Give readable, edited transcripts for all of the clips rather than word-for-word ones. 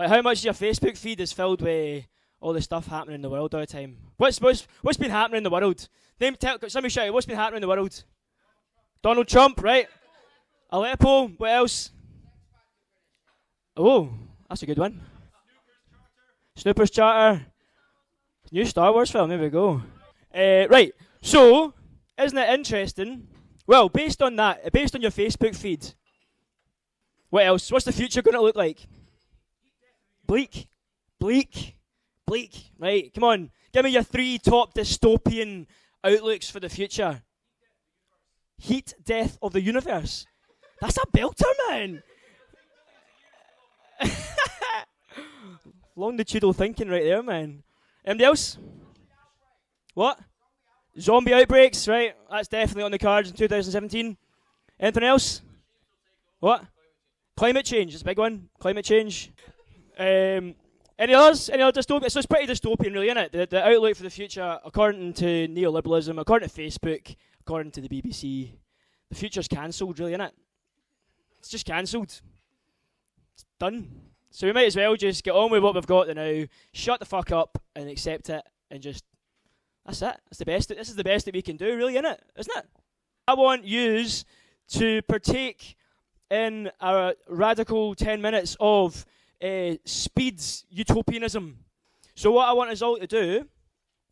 Like, how much of your Facebook feed is filled with all the stuff happening in the world all the time? What's been happening in the world? Somebody shout out, what's been happening in the world? Donald Trump, right? Aleppo, what else? Oh, that's a good one. Snooper's Charter. New Star Wars film, there we go. Right, so, isn't it interesting? Well, based on that, based on your Facebook feed, what else? What's the future going to look like? Bleak. Right, come on. Give me your 3 top dystopian outlooks for the future. Heat death of the universe. That's a belter, man. Longitudinal thinking right there, man. Anybody else? What? Zombie outbreaks, right? That's definitely on the cards in 2017. Anything else? What? Climate change is a big one. Climate change. Any others? Any other dystopias? So it's pretty dystopian, really, isn't it? The outlook for the future, according to neoliberalism, according to Facebook, according to the BBC, the future's cancelled, really, isn't it? It's just cancelled. It's done. So we might as well just get on with what we've got now, shut the fuck up and accept it, and just, that's it. That's the best. This is the best that we can do, really, isn't it? I want yous to partake in a radical 10 minutes of speeds utopianism. So what I want us all to do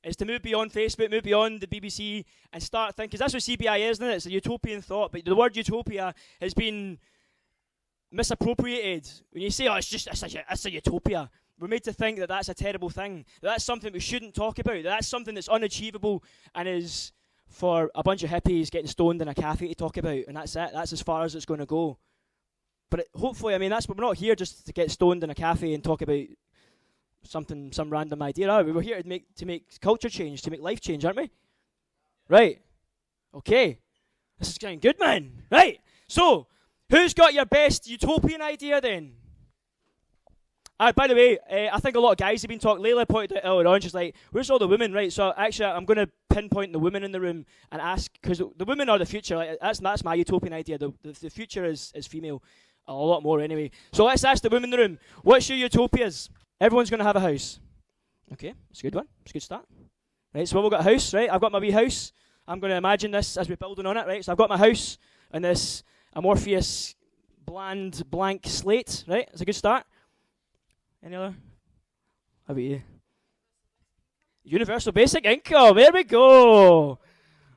is to move beyond Facebook, move beyond the BBC, and start thinking, because that's what CBI is, isn't it? It's a utopian thought, but the word utopia has been misappropriated. When you say, oh, it's a utopia, we're made to think that that's a terrible thing, that that's something we shouldn't talk about, that that's something that's unachievable and is for a bunch of hippies getting stoned in a cafe to talk about, and that's it. That's as far as it's going to go. But hopefully, I mean, we're not here just to get stoned in a cafe and talk about some random idea, are we? We're here to make culture change, to make life change, aren't we? Right. Okay. This is getting good, man. Right. So, who's got your best utopian idea then? By the way, I think a lot of guys have been talking. Layla pointed out earlier on, she's like, where's all the women, right? So actually, I'm going to pinpoint the women in the room and ask, because the women are the future. Like, that's my utopian idea. The future is female. A lot more anyway. So let's ask the women in the room, what's your utopias? Everyone's going to have a house. Okay, that's a good one. It's a good start. Right, so we've got a house, right? I've got my wee house. I'm going to imagine this as we're building on it, right? So I've got my house and this amorphous, bland, blank slate, right? It's a good start. Any other? How about you? Universal basic income. There we go.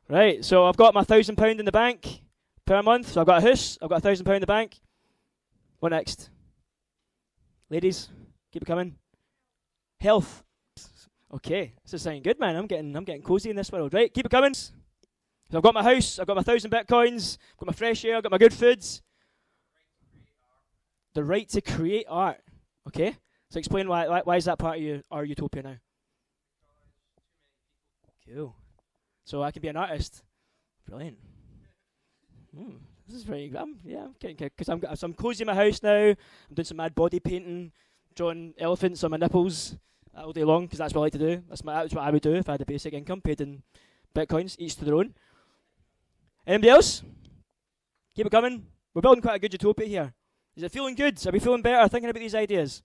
Right, so I've got my £1,000 in the bank per month. So I've got a house. I've got £1,000 in the bank. What next? Ladies, keep it coming. Health. Okay, this is sounding good, man. I'm getting cozy in this world, right? Keep it coming. So I've got my house. I've got my 1,000 bitcoins. I've got my fresh air. I've got my good foods. The right to create art. Okay. So explain why is that part of our utopia now? Cool. So I can be an artist. Brilliant. This is very. I'm getting because I'm cozy in my house now. I'm doing some mad body painting, drawing elephants on my nipples all day long because that's what I like to do. That's what I would do if I had a basic income paid in bitcoins, each to their own. Anybody else? Keep it coming. We're building quite a good utopia here. Is it feeling good? Are we feeling better thinking about these ideas?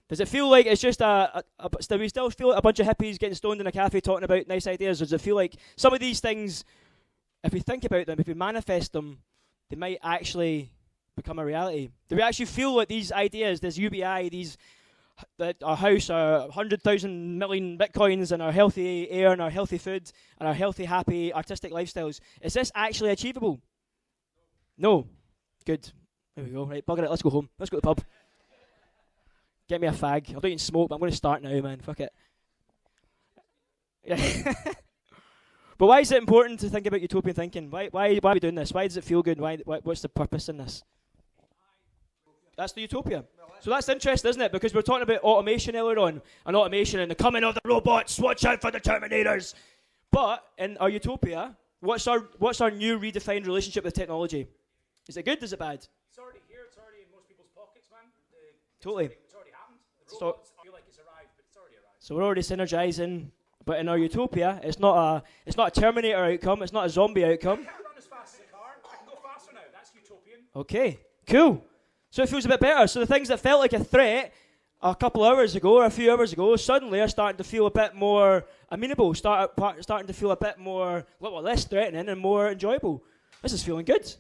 Does it feel like it's just do we still feel like a bunch of hippies getting stoned in a cafe talking about nice ideas? Or does it feel like some of these things, if we think about them, if we manifest them, they might actually become a reality? Do we actually feel like these ideas, this UBI, that our house, our 100,000 million bitcoins, and our healthy air, and our healthy food, and our healthy, happy, artistic lifestyles, is this actually achievable? No. Good. There we go. Right, bugger it. Let's go home. Let's go to the pub. Get me a fag. I don't even smoke, but I'm going to start now, man. Fuck it. But why is it important to think about utopian thinking? Why are we doing this? Why does it feel good? What's the purpose in this? That's the utopia. So that's interesting, isn't it? Because we're talking about automation earlier on, and automation and the coming of the robots. Watch out for the Terminators. But in our utopia, what's our new redefined relationship with technology? Is it good? Is it bad? It's already here. It's already in most people's pockets, man. Totally. It's already happened. The robots feel like it's arrived, but it's already arrived. So we're already synergizing. But in our utopia, it's not a Terminator outcome. It's not a zombie outcome. I can't run as fast as a car. I can go faster now. That's utopian. Okay, cool. So it feels a bit better. So the things that felt like a threat a couple hours ago, or a few hours ago, suddenly are starting to feel a bit more amenable, starting to feel a bit more, less threatening and more enjoyable. This is feeling good.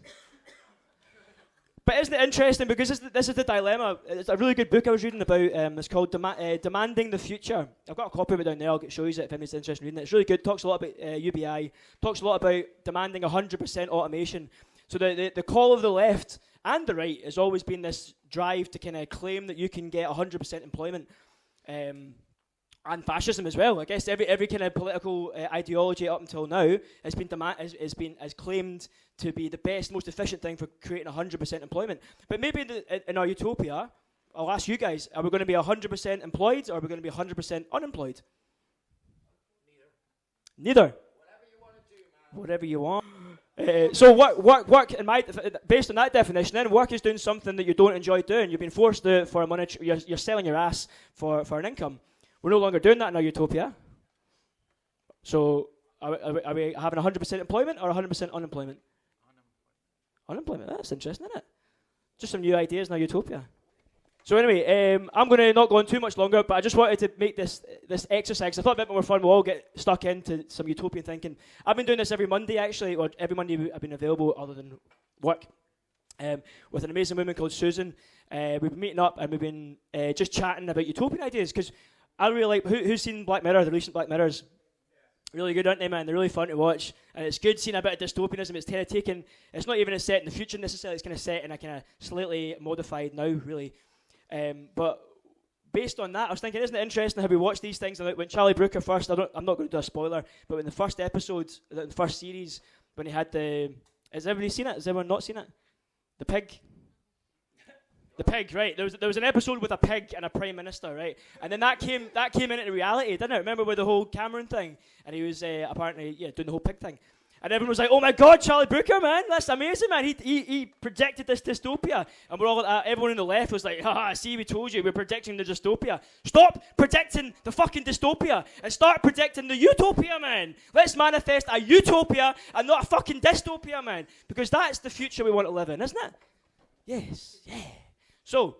But isn't it interesting, because this is the dilemma. It's a really good book I was reading about. It's called Demanding the Future. I've got a copy of it down there. I'll show you it if anybody's interested in reading it. It's really good. Talks a lot about UBI. Talks a lot about demanding 100% automation. So the call of the left and the right has always been this drive to kind of claim that you can get 100% employment, and fascism as well. I guess every kind of political ideology up until now has claimed to be the best, most efficient thing for creating 100% employment. But maybe in our utopia, I'll ask you guys: are we going to be 100% employed, or are we going to be 100% unemployed? Neither. Whatever you want. So work based on that definition, then work is doing something that you don't enjoy doing. You've been forced to do it for a money. You're selling your ass for an income. We're no longer doing that in our utopia. So are we having 100% employment or 100% unemployment? Unemployment. That's interesting, isn't it? Just some new ideas in our utopia. So anyway, I'm going to not go on too much longer, but I just wanted to make this exercise. I thought it'd be a bit more fun. We'll all get stuck into some utopian thinking. I've been doing this every Monday, actually, or every Monday I've been available other than work, with an amazing woman called Susan. We've been meeting up and we've been just chatting about utopian ideas, because I really like, who's seen Black Mirror, the recent Black Mirrors? Really good, aren't they, man? They're really fun to watch. And it's good seeing a bit of dystopianism. It's kind of taken, it's not even a set in the future necessarily, it's kind of set in a kind of slightly modified now, really. But based on that, I was thinking, isn't it interesting how we watch these things? And when Charlie Brooker first, I'm not going to do a spoiler, but in the first episode, the first series, when he had has everybody seen it? Has everyone not seen it? The pig. The pig, right? There was an episode with a pig and a prime minister, right? And then that came into reality, didn't it? Remember with the whole Cameron thing, and he was apparently doing the whole pig thing, and everyone was like, "Oh my God, Charlie Brooker, man, that's amazing, man! He predicted this dystopia," and we're all everyone on the left was like, "Haha, see, we told you, we're predicting the dystopia. Stop predicting the fucking dystopia and start predicting the utopia, man. Let's manifest a utopia and not a fucking dystopia, man, because that's the future we want to live in, isn't it?" Yes, yeah. So,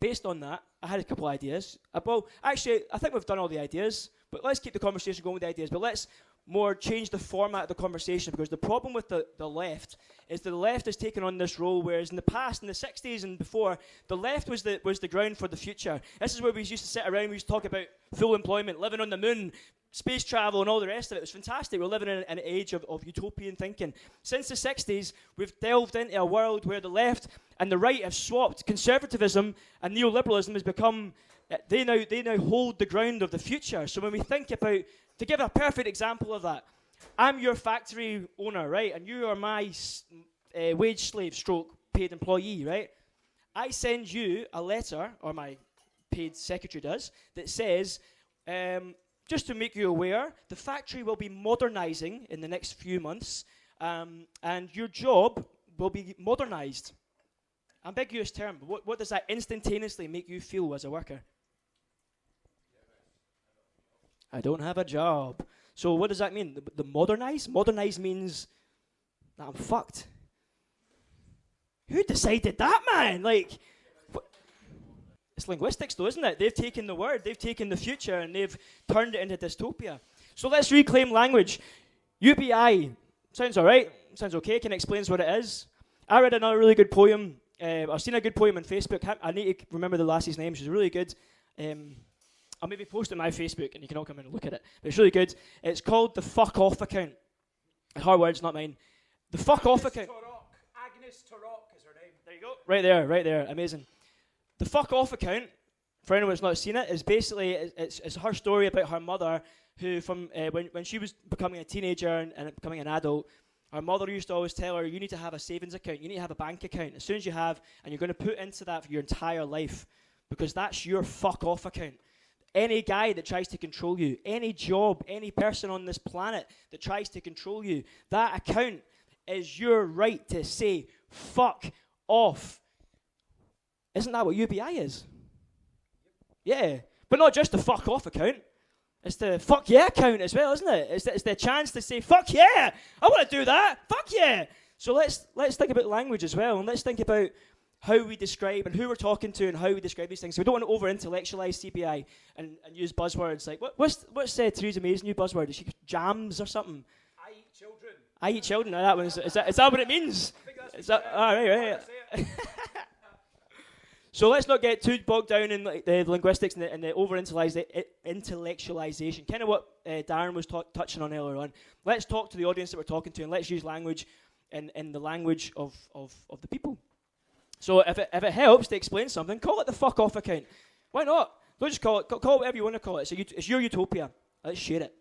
based on that, I had a couple of ideas. Well, actually, I think we've done all the ideas, but let's keep the conversation going with the ideas. But let's more change the format of the conversation, because the problem with the left is that the left has taken on this role, whereas in the past, in the 60s and before, the left was the ground for the future. This is where we used to sit around, we used to talk about full employment, living on the moon, space travel and all the rest of it. It was fantastic. We're living in an age of utopian thinking. Since the 60s, we've delved into a world where the left and the right have swapped. Conservatism and neoliberalism has become, they now hold the ground of the future. So when we think about, to give a perfect example of that, I'm your factory owner, right? And you are my wage slave stroke paid employee, right? I send you a letter, or my paid secretary does, that says, just to make you aware, the factory will be modernizing in the next few months, and your job will be modernized. Ambiguous term. What does that instantaneously make you feel as a worker? I don't have a job. So what does that mean? The modernize? Modernize means that I'm fucked. Who decided that, man? Like, it's linguistics though, isn't it? They've taken the word, they've taken the future, and they've turned it into dystopia. So let's reclaim language. UBI. Sounds alright. Sounds okay. Can explains what it is. I read another really good poem. I've seen a good poem on Facebook. I need to remember the lassie's name. She's really good. I'll maybe post it on my Facebook and you can all come in and look at it. But it's really good. It's called the Fuck Off account. Her words, not mine. The Fuck Off account. Agnes Turok is her name. There you go. Right there. Amazing. The Fuck Off account, for anyone that's not seen it, is basically, it's her story about her mother, who from when she was becoming a teenager and becoming an adult, her mother used to always tell her, you need to have a savings account, you need to have a bank account. As soon as you have, and you're going to put into that for your entire life, because that's your fuck off account. Any guy that tries to control you, any job, any person on this planet that tries to control you, that account is your right to say, fuck off. Isn't that what UBI is? Yeah, but not just the fuck off account. It's the fuck yeah account as well, isn't it? It's the chance to say, fuck yeah, I want to do that, fuck yeah. So let's think about language as well, and let's think about how we describe and who we're talking to and how we describe these things. So we don't want to over-intellectualize CPI and use buzzwords like, what's Theresa May's new buzzword? Is she jams or something? I eat children. I eat children. That one is that what it means? I think that's Is that, right. So let's not get too bogged down in the linguistics and the over-intellectualization, kind of what Darren was touching on earlier on. Let's talk to the audience that we're talking to, and let's use language in the language of the people. So if it helps to explain something, call it the fuck off account. Why not? Don't just call it whatever you want to call it. It's your utopia. Let's share it.